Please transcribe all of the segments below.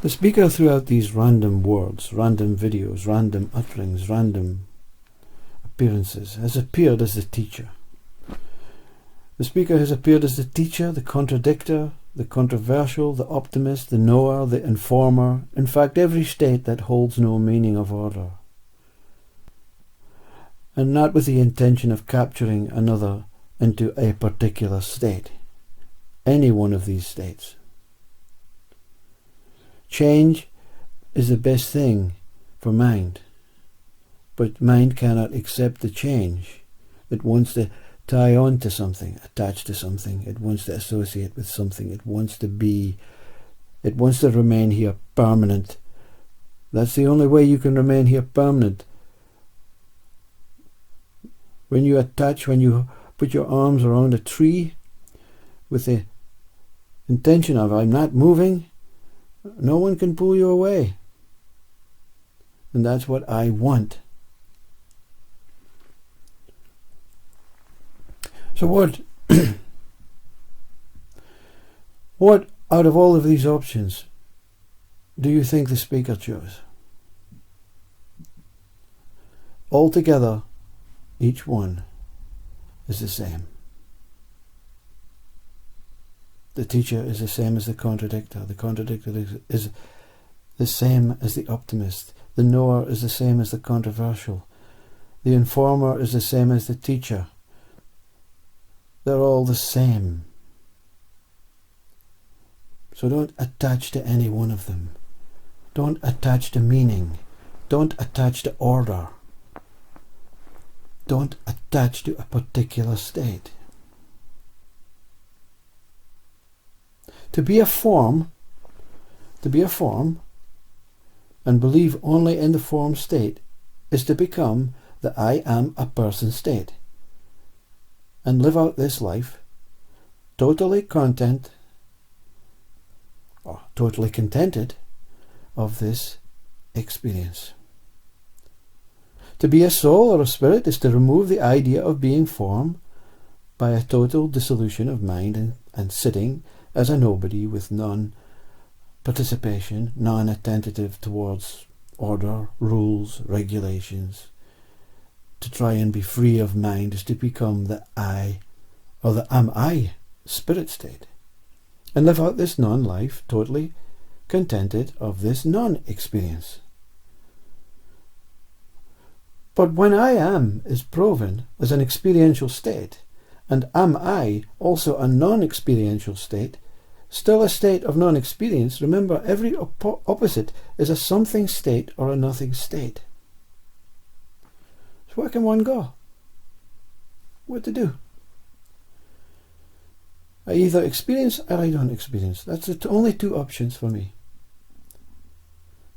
The speaker throughout these random words, random videos, random utterings, random appearances has appeared as the teacher. The speaker has appeared as the teacher, the contradictor, the controversial, the optimist, the knower, the informer, in fact every state that holds no meaning of order. And not with the intention of capturing another into a particular state, any one of these states. Change is the best thing for mind, but mind cannot accept the change. It wants to tie on to something, attach to something, it wants to associate with something, it wants to remain here permanent. That's the only way you can remain here permanent. When you attach, when you put your arms around a tree with the intention of I'm not moving, no one can pull you away. And that's what I want. So what out of all of these options do you think the speaker chose? Altogether, each one is the same. The teacher is the same as the contradictor. The contradictor is the same as the optimist. The knower is the same as the controversial. The informer is the same as the teacher. They're all the same. So don't attach to any one of them. Don't attach to meaning. Don't attach to order. Don't attach to a particular state. To be a form and believe only in the form state is to become the I am a person state and live out this life totally contented of this experience. To be a soul or a spirit is to remove the idea of being form by a total dissolution of mind and sitting as a nobody with non-participation, non-attentive towards order, rules, regulations. To try and be free of mind is to become the I, or the am I, spirit state, and live out this non-life totally contented of this non-experience. But when I am is proven as an experiential state, and am I also a non-experiential state, still a state of non-experience, remember every opposite is a something state or a nothing state. So where can one go? What to do? I either experience or I don't experience. That's the only two options for me.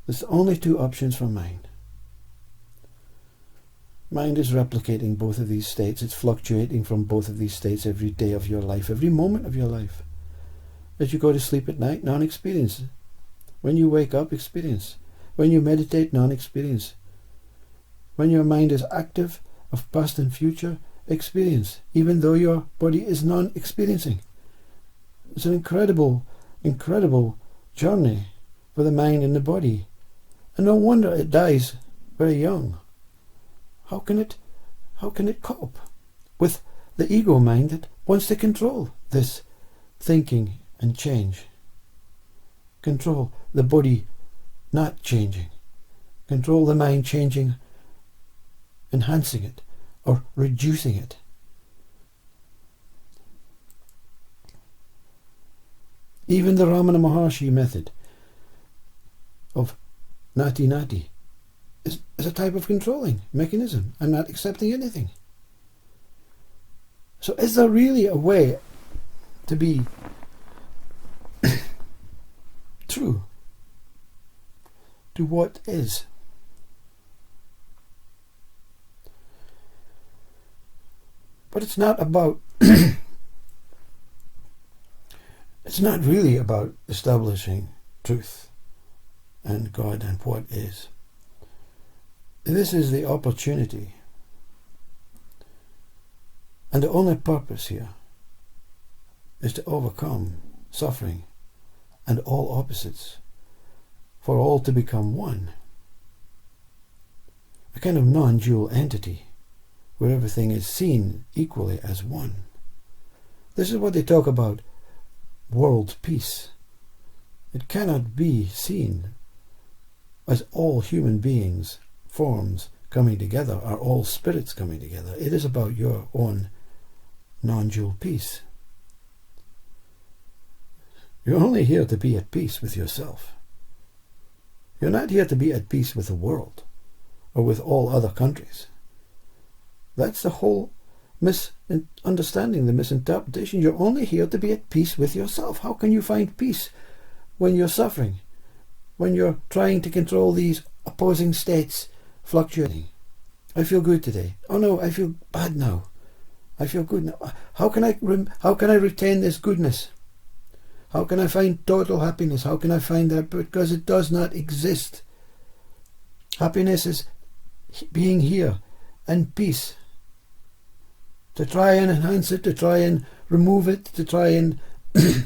There's only two options for mind. Mind is replicating both of these states. It's fluctuating from both of these states every day of your life, every moment of your life. As you go to sleep at night, non-experience. When you wake up, experience. When you meditate, non-experience. When your mind is active of past and future, experience, even though your body is non-experiencing. It's an incredible, incredible journey for the mind and the body. And no wonder it dies very young. How can it cope with the ego mind that wants to control this thinking and change? Control the body not changing. Control the mind changing, enhancing it or reducing it. Even the Ramana Maharshi method of nati-nati is a type of controlling mechanism and not accepting anything. So is there really a way to be true to what is? But it's not about it's not really about establishing truth and God and what is. This is the opportunity, and the only purpose here is to overcome suffering and all opposites for all to become one. A kind of non-dual entity where everything is seen equally as one. This is what they talk about world peace. It cannot be seen as all human beings, forms coming together, are all spirits coming together. It is about your own non-dual peace. You're only here to be at peace with yourself. You're not here to be at peace with the world or with all other countries. That's the whole misunderstanding, the misinterpretation. You're only here to be at peace with yourself. How can you find peace when you're suffering? When you're trying to control these opposing states fluctuating? I feel good today. Oh no, I feel bad now. I feel good now. How can I retain this goodness? How can I find total happiness? How can I find that? Because it does not exist. Happiness is being here and peace. To try and enhance it, to try and remove it, to try and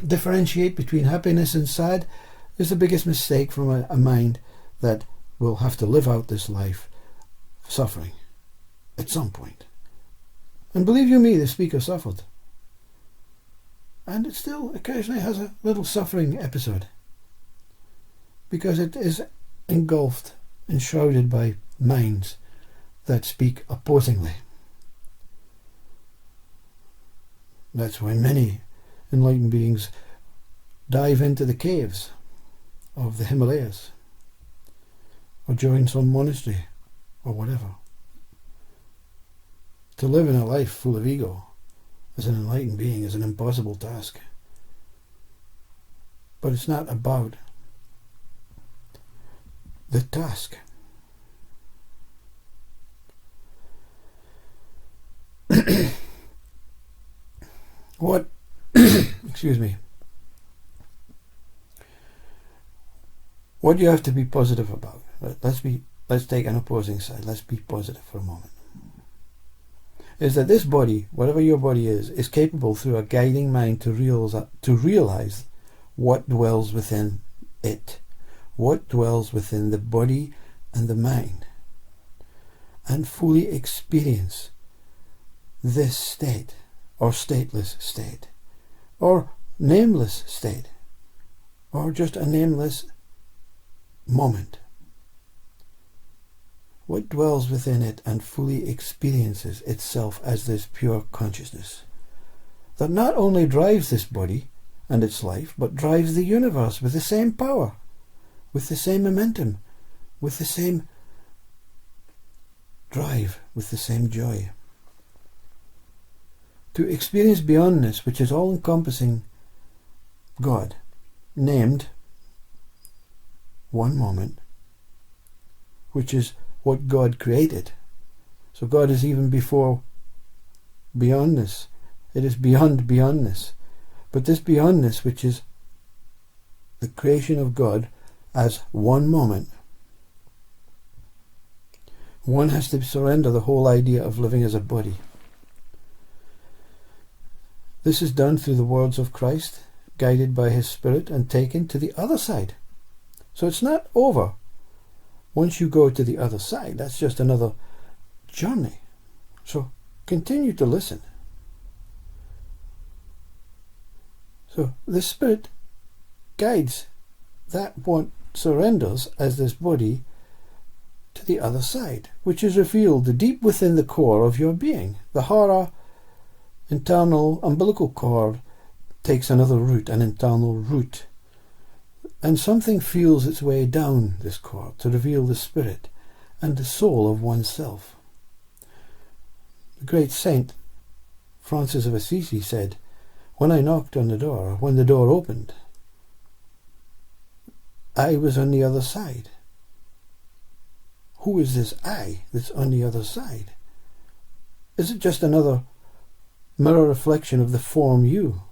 differentiate between happiness and sad is the biggest mistake from a mind that will have to live out this life suffering at some point. And believe you me, the speaker suffered. And it still occasionally has a little suffering episode because it is engulfed and shrouded by minds that speak opposingly. That's why many enlightened beings dive into the caves of the Himalayas or join some monastery or whatever. To live in a life full of ego as an enlightened being is an impossible task. But it's not about the task. What, excuse me, what you have to be positive about. Let's take an opposing side. Let's be positive for a moment. Is that this body, whatever your body is capable through a guiding mind to realize what dwells within it, what dwells within the body and the mind, and fully experience this state, or stateless state, or nameless state, or just a nameless moment. What dwells within it and fully experiences itself as this pure consciousness that not only drives this body and its life, but drives the universe with the same power, with the same momentum, with the same drive, with the same joy. To experience beyondness, which is all-encompassing God, named one moment, which is what God created. So God is even before beyondness. It is beyond beyondness. But this beyondness, which is the creation of God as one moment, one has to surrender the whole idea of living as a body. This is done through the words of Christ, guided by His Spirit and taken to the other side. So it's not over. Once you go to the other side, that's just another journey. So continue to listen. So the Spirit guides that one surrenders as this body to the other side, which is revealed deep within the core of your being. The Hara, internal umbilical cord, takes another route, an internal route. And something feels its way down this cord to reveal the spirit and the soul of oneself. The great saint Francis of Assisi said, "When I knocked on the door, when the door opened, I was on the other side." Who is this I that's on the other side? Is it just another mirror reflection of the form you?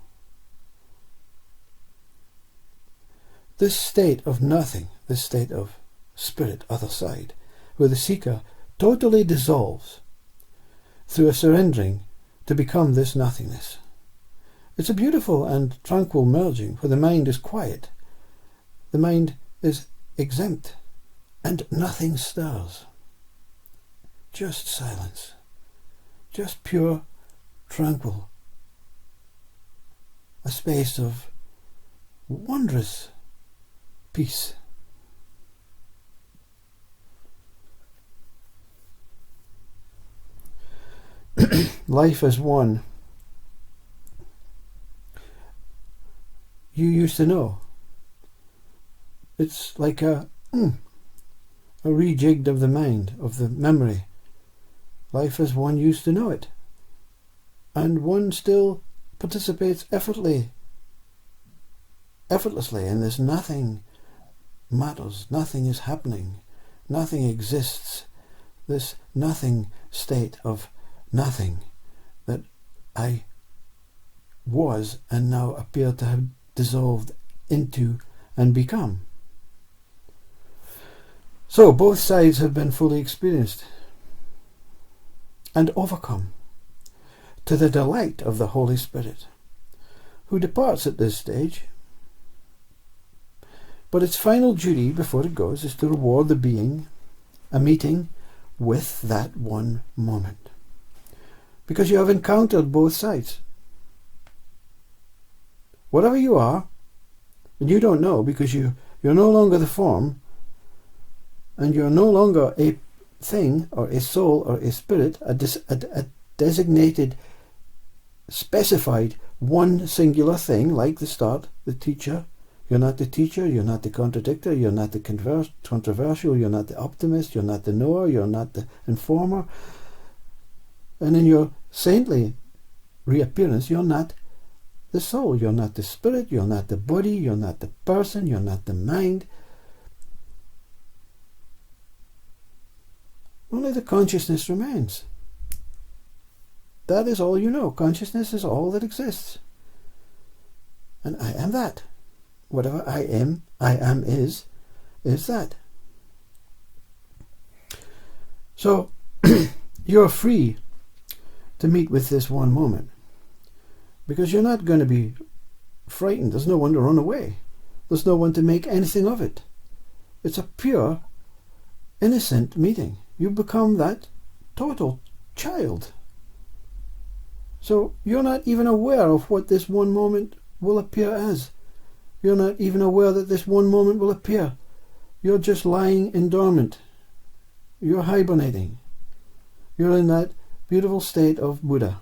This state of nothing, this state of spirit, other side, where the seeker totally dissolves through a surrendering to become this nothingness. It's a beautiful and tranquil merging where the mind is quiet. The mind is exempt, and nothing stirs. Just silence, just pure, tranquil, a space of wondrous peace. Life as one. You used to know. It's like a rejigged of the mind, of the memory. Life as one used to know it. And one still participates effortlessly, and there's nothing matters, nothing is happening, nothing exists. This nothing state of nothing that I was and now appear to have dissolved into and become. So both sides have been fully experienced and overcome to the delight of the Holy Spirit, who departs at this stage. But its final duty before it goes is to reward the being a meeting with that one moment. Because you have encountered both sides. Whatever you are, and you don't know because you're no longer the form, and you're no longer a thing or a soul or a spirit, a designated, specified, one singular thing, like the start, the teacher. You're not the teacher, you're not the contradictor, you're not the controversial, you're not the optimist, you're not the knower, you're not the informer. And in your saintly reappearance, you're not the soul, you're not the spirit, you're not the body, you're not the person, you're not the mind. Only the consciousness remains. That is all you know. Consciousness is all that exists. And I am that. Whatever I am is that. So you're free to meet with this one moment, because you're not going to be frightened. There's no one to run away. There's no one to make anything of it. It's a pure, innocent meeting. You become that total child. So you're not even aware of what this one moment will appear as. You're not even aware that this one moment will appear. You're just lying in dormant. You're hibernating. You're in that beautiful state of Buddha.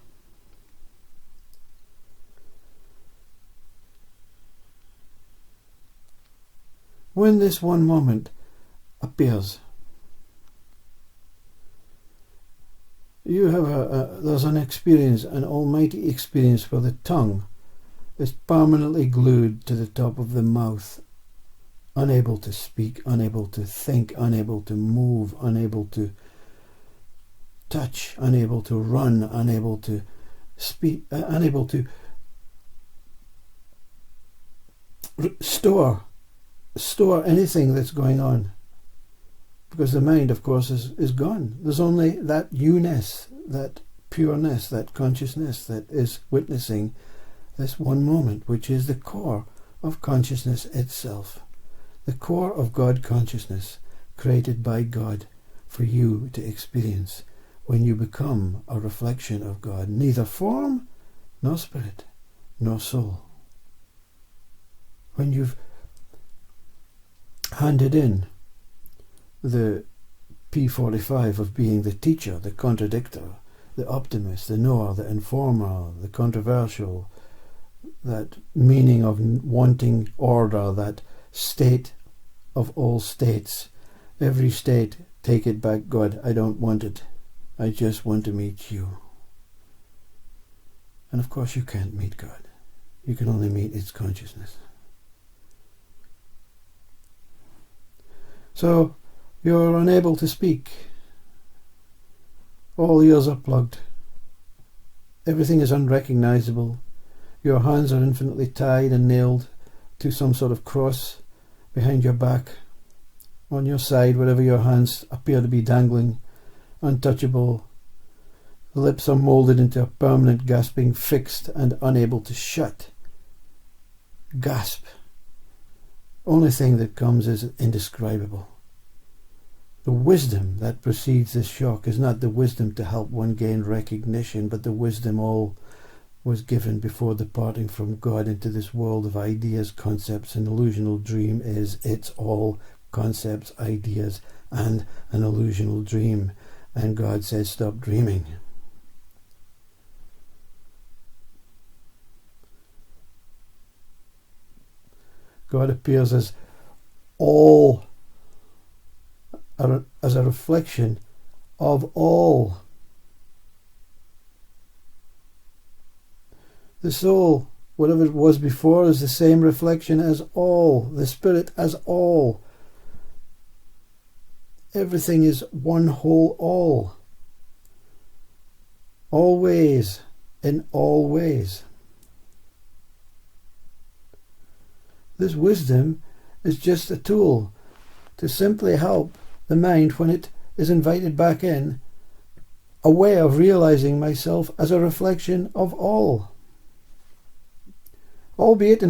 When this one moment appears, you have there's an experience, an almighty experience where the tongue is permanently glued to the top of the mouth, unable to speak, unable to think, unable to move, unable to touch, unable to run, unable to speak, unable to store anything that's going on. Because the mind, of course, is gone. There's only that you-ness, that pureness, that consciousness that is witnessing this one moment, which is the core of consciousness itself. The core of God consciousness, created by God for you to experience when you become a reflection of God, neither form, nor spirit, nor soul. When you've handed in the P45 of being the teacher, the contradictor, the optimist, the knower, the informer, the controversial, that meaning of wanting order, that state of all states. Every state, take it back, God, I don't want it. I just want to meet you. And of course you can't meet God. You can only meet its consciousness. So you're unable to speak. All ears are plugged. Everything is unrecognizable. Your hands are infinitely tied and nailed to some sort of cross behind your back, on your side, wherever your hands appear to be dangling, untouchable. The lips are moulded into a permanent gasping, fixed and unable to shut. Gasp only thing that comes is indescribable. The wisdom that precedes this shock is not the wisdom to help one gain recognition, but the wisdom all was given before departing from God into this world of ideas, concepts, and illusional dream is it's all concepts, ideas, and an illusional dream. And God says, stop dreaming. God appears as all, as a reflection of all. The soul, whatever it was before, is the same reflection as all. The spirit as all. Everything is one whole all. Always, in all ways. This wisdom is just a tool to simply help the mind when it is invited back in, a way of realizing myself as a reflection of all. Albeit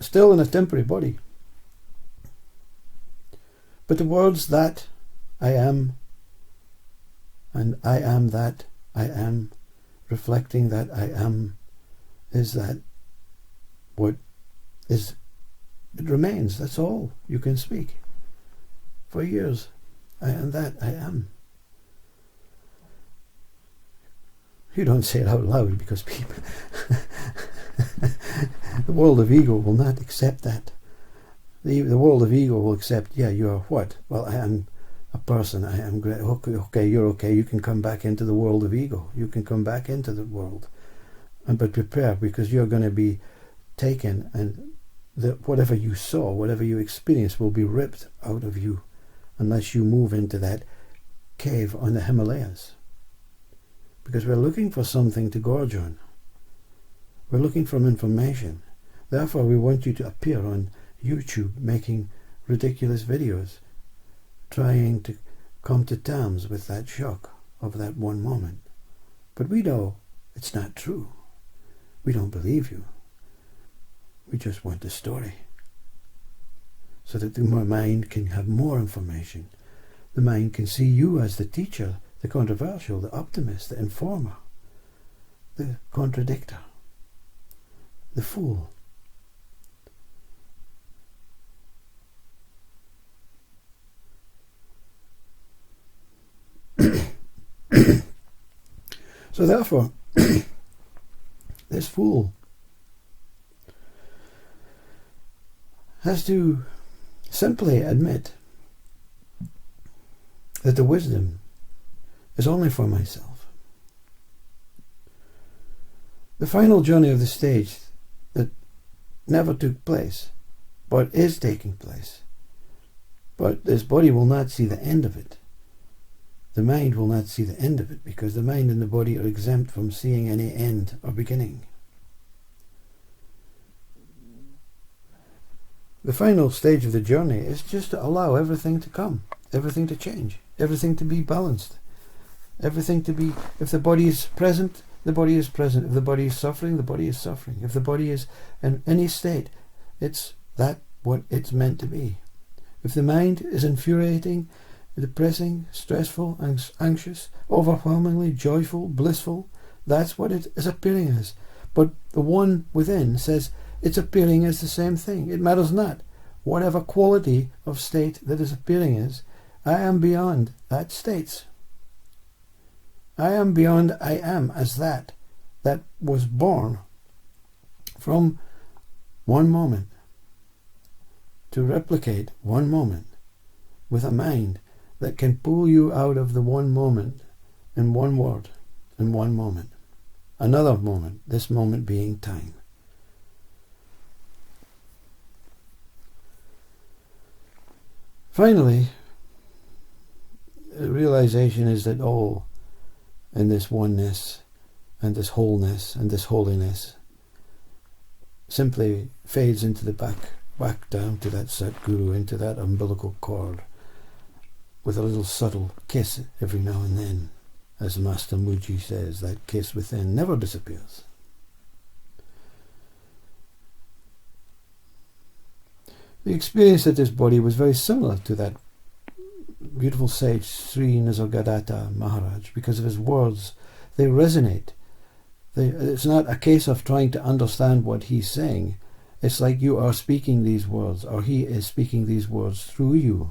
still in a temporary body. But the words that I am, and I am that I am, reflecting that I am, is that what is, it remains. That's all you can speak. For years, I am that I am. You don't say it out loud because people the world of ego will not accept that. The world of ego will accept, yeah, you are what? Well, I am a person. I am great. Okay, you're okay. You can come back into the world of ego. You can come back into the world. But prepare, because you're going to be taken, and whatever you saw, whatever you experienced will be ripped out of you unless you move into that cave on the Himalayas. Because we're looking for something to gorge on. We're looking for information. Therefore, we want you to appear on YouTube making ridiculous videos, trying to come to terms with that shock of that one moment. But we know it's not true. We don't believe you. We just want the story. So that the mind can have more information. The mind can see you as the teacher, the controversial, the optimist, the informer, the contradictor, the fool. So therefore, this fool has to simply admit that the wisdom is only for myself. The final journey of the stage that never took place, but is taking place. But this body will not see the end of it. The mind will not see the end of it, because the mind and the body are exempt from seeing any end or beginning. The final stage of the journey is just to allow everything to come, everything to change, everything to be balanced, everything to be, if the body is present, the body is present. If the body is suffering, the body is suffering. If the body is in any state, it's that what it's meant to be. If the mind is infuriating, depressing, stressful, anxious, overwhelmingly joyful, blissful, that's what it is appearing as. But the one within says it's appearing as the same thing. It matters not. Whatever quality of state that is appearing as, I am beyond that state. I am beyond I am as that was born from one moment to replicate one moment with a mind that can pull you out of the one moment in one word, in one moment. Another moment, this moment being time. Finally, the realization is that all in this oneness and this wholeness and this holiness simply fades into the back down to that Satguru, into that umbilical cord, with a little subtle kiss every now and then. As Master Muji says, that kiss within never disappears. The experience of this body was very similar to that beautiful sage Sri Nisargadatta Maharaj, because of his words. They resonate. It's not a case of trying to understand what he's saying. It's like you are speaking these words, or he is speaking these words through you.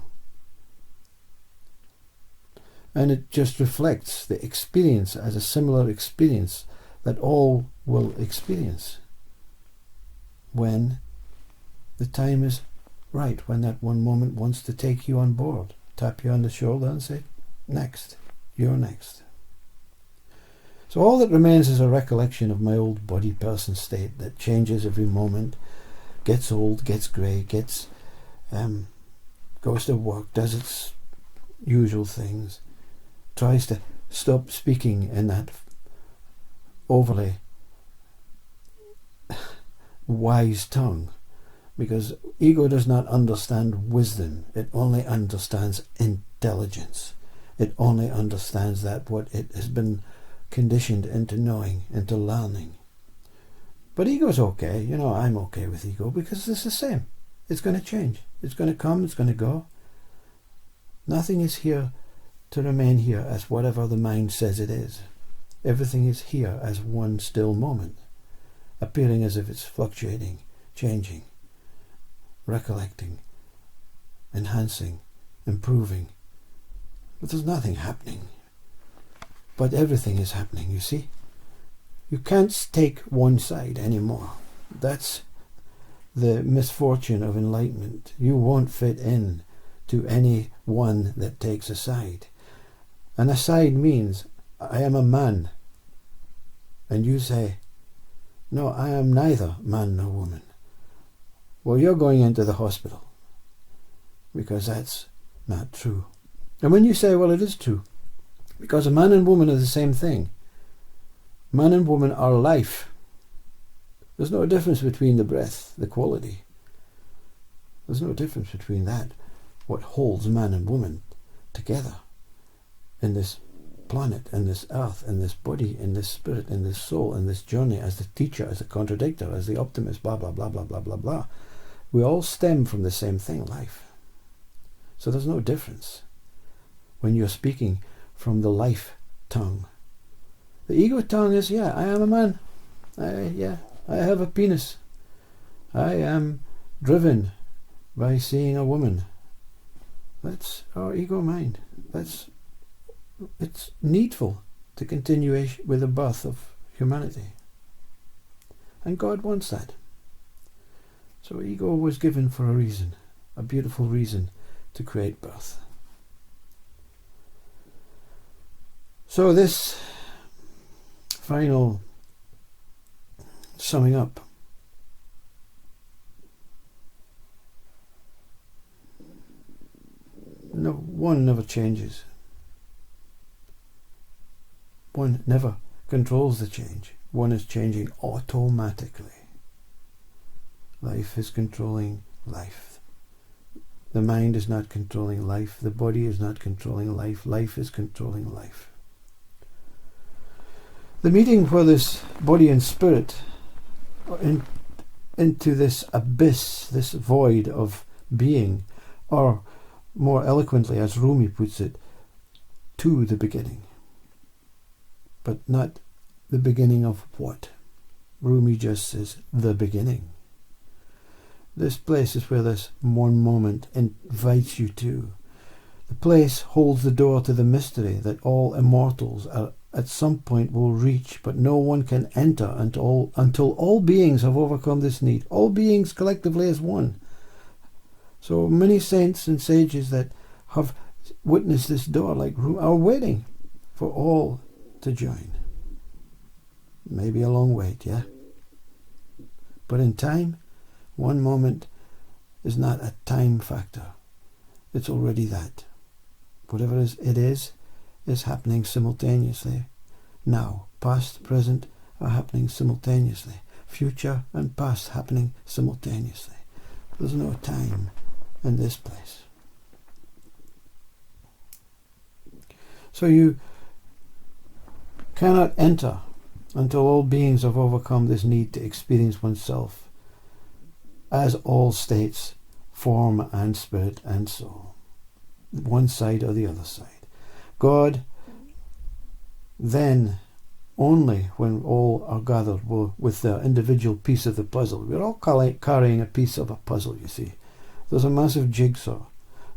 And it just reflects the experience as a similar experience that all will experience when the time is right, when that one moment wants to take you on board, tap you on the shoulder and say, next, you're next. So all that remains is a recollection of my old body person state that changes every moment, gets old, gets grey, goes to work, does its usual things, tries to stop speaking in that overly wise tongue, because ego does not understand wisdom. It only understands intelligence. It only understands that what it has been conditioned into knowing, into learning. But ego's okay. You know, I'm okay with ego because it's the same. It's going to change. It's going to come. It's going to go. Nothing is here to remain here as whatever the mind says it is. Everything is here as one still moment, appearing as if it's fluctuating, changing, recollecting, enhancing, improving. But there's nothing happening. But everything is happening, you see. You can't take one side anymore. That's the misfortune of enlightenment. You won't fit in to any one that takes a side. And a side means, I am a man. And you say, no, I am neither man nor woman. Well, you're going into the hospital. Because that's not true. And when you say, well, it is true. Because a man and woman are the same thing. Man and woman are life. There's no difference between the breath, the quality. There's no difference between that, what holds man and woman together in this planet, in this earth, in this body, in this spirit, in this soul, in this journey, as the teacher, as the contradictor, as the optimist, blah, blah, blah, blah, blah, blah, blah. We all stem from the same thing, life. So there's no difference when you're speaking from the life tongue. The ego tongue is, yeah, I am a man. I have a penis. I am driven by seeing a woman. That's our ego mind. It's needful to continue with the birth of humanity. And God wants that. So ego was given for a reason, a beautiful reason to create birth. So this final summing up. No, one never changes. One never controls the change. One is changing automatically. Life is controlling life. The mind is not controlling life. The body is not controlling life. Life is controlling life. The meeting where this body and spirit are into this abyss, this void of being, or more eloquently, as Rumi puts it, to the beginning. But not the beginning of what? Rumi just says, the beginning. This place is where this one moment invites you to. The place holds the door to the mystery that all immortals are at some point will reach, but no one can enter until all beings have overcome this need. All beings collectively as one. So many saints and sages that have witnessed this door like Rumi are waiting for all to join. Maybe a long wait, yeah? But in time, one moment is not a time factor. It's already that. Whatever it is happening simultaneously. Now, past, present are happening simultaneously. Future and past happening simultaneously. There's no time in this place. So you cannot enter until all beings have overcome this need to experience oneself as all states form and spirit and soul, one side or the other side. God then, only when all are gathered with their individual piece of the puzzle. We're all carrying a piece of a puzzle, you see. There's a massive jigsaw.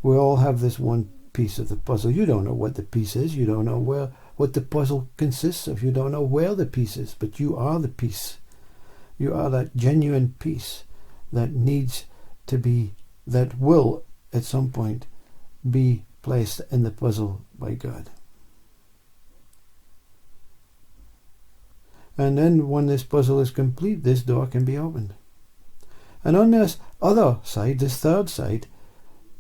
We all have this one piece of the puzzle. You don't know what the piece is. You don't know what the puzzle consists of. You don't know where the piece is, but you are the piece. You are that genuine piece that needs to be, that will at some point be placed in the puzzle by God. And then when this puzzle is complete, this door can be opened. And on this other side, this third side,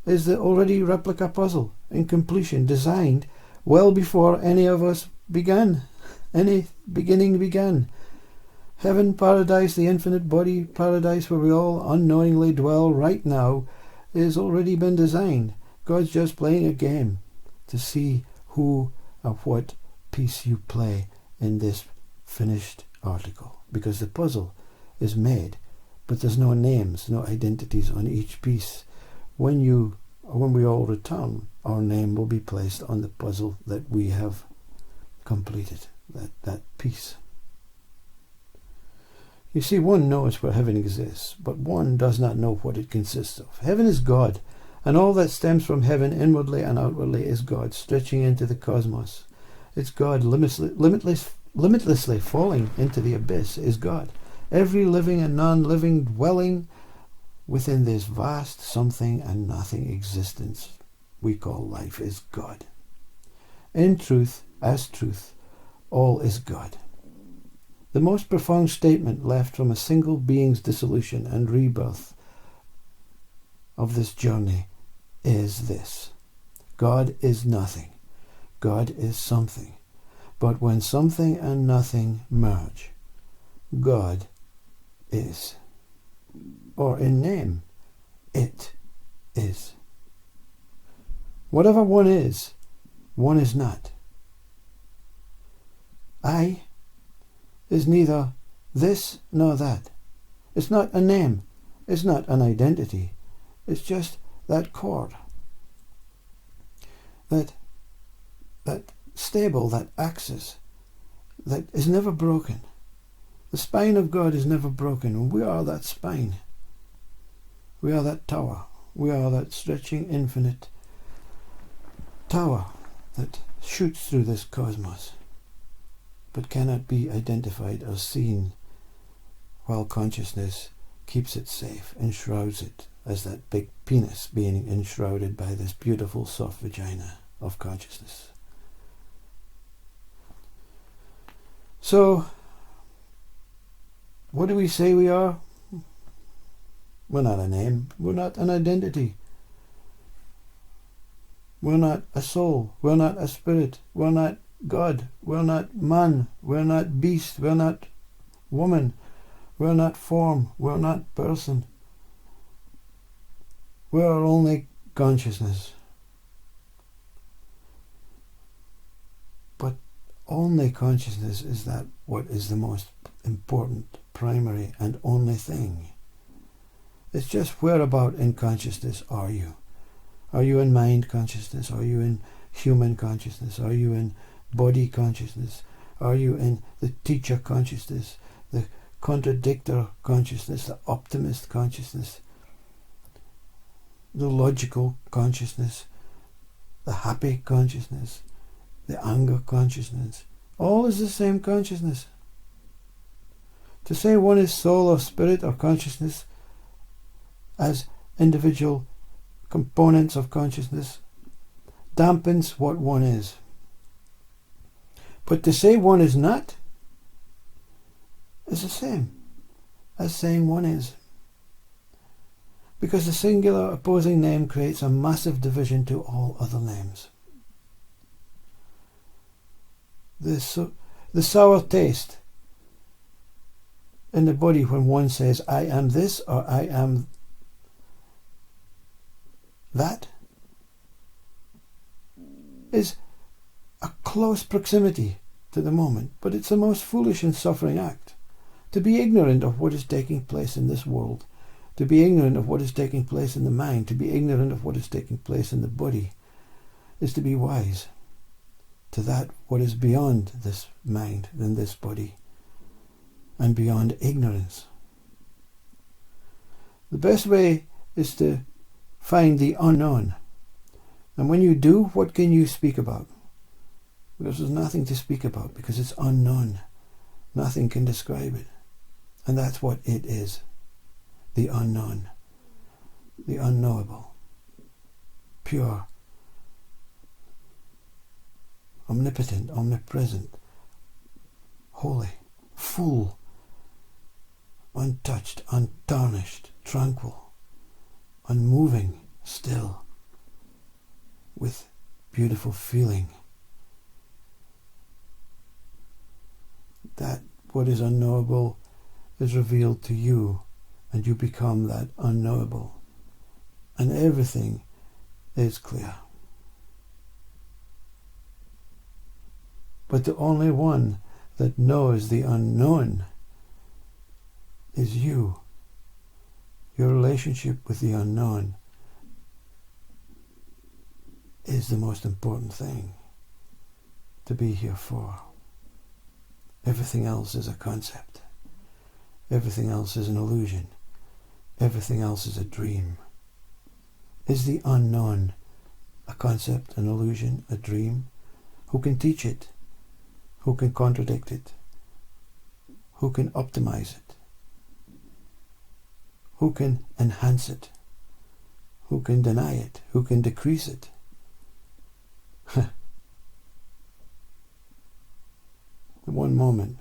is the already replica puzzle in completion, designed well before any of us began, any beginning began. Heaven, paradise, the infinite body paradise where we all unknowingly dwell right now, has already been designed. God's just playing a game to see who or what piece you play in this finished article, because the puzzle is made, but there's no names, no identities on each piece. When we all return, our name will be placed on the puzzle that we have completed, that piece. You see, one knows where heaven exists, but one does not know what it consists of. Heaven is God, and all that stems from heaven inwardly and outwardly is God, stretching into the cosmos. It's God limitlessly falling into the abyss is God. Every living and non-living dwelling within this vast something and nothing existence we call life is God. In truth, as truth, all is God. The most profound statement left from a single being's dissolution and rebirth of this journey is this: God is nothing. God is something. But when something and nothing merge, God is. Or in name, it is. Whatever one is not. I is neither this nor that. It's not a name. It's not an identity. It's just that cord. That stable, that axis, that is never broken. The spine of God is never broken, and we are that spine. We are that tower. We are that stretching infinite tower that shoots through this cosmos, but cannot be identified or seen while consciousness keeps it safe, enshrouds it, as that big penis being enshrouded by this beautiful soft vagina of consciousness. So, what do we say we are? We're not a name. We're not an identity. We're not a soul. We're not a spirit. We're not God. We're not man. We're not beast. We're not woman. We're not form. We're not person. We're only consciousness. But only consciousness is that what is the most important, primary and only thing. It's just whereabout in consciousness are you? Are you in mind consciousness? Are you in human consciousness? Are you in body consciousness? Are you in the teacher consciousness, the contradictor consciousness, the optimist consciousness, the logical consciousness, the happy consciousness, the anger consciousness? All is the same consciousness. To say one is soul or spirit or consciousness as individual components of consciousness dampens what one is. But to say one is not is the same as saying one is. Because the singular opposing name creates a massive division to all other names. The sour taste in the body when one says, I am this or I am that, is a close proximity to the moment, but it's the most foolish and suffering act. To be ignorant of what is taking place in this world To be ignorant of what is taking place in the mind, to be ignorant of what is taking place in the body, is to be wise to that what is beyond this mind and this body, and beyond ignorance. The best way is to find the unknown. And when you do, what can you speak about? Because there's nothing to speak about, because it's unknown. Nothing can describe it. And that's what it is. The unknown. The unknowable. Pure. Omnipotent, omnipresent. Holy. Full. Untouched, untarnished, tranquil. Unmoving, still. With beautiful feeling. That what is unknowable is revealed to you, and you become that unknowable, and everything is clear. But the only one that knows the unknown is you. Your relationship with the unknown is the most important thing to be here for. Everything else is a concept. Everything else is an illusion. Everything else is a dream. Is the unknown a concept, an illusion, a dream? Who can teach it? Who can contradict it? Who can optimize it? Who can enhance it? Who can deny it? Who can decrease it? The one moment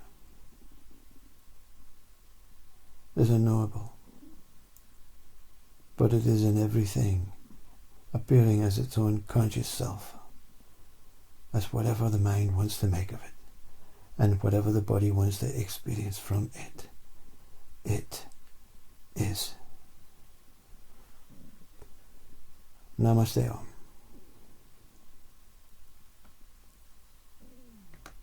is unknowable, but it is in everything, appearing as its own conscious self, as whatever the mind wants to make of it, and whatever the body wants to experience from it. It is. Namaste Om.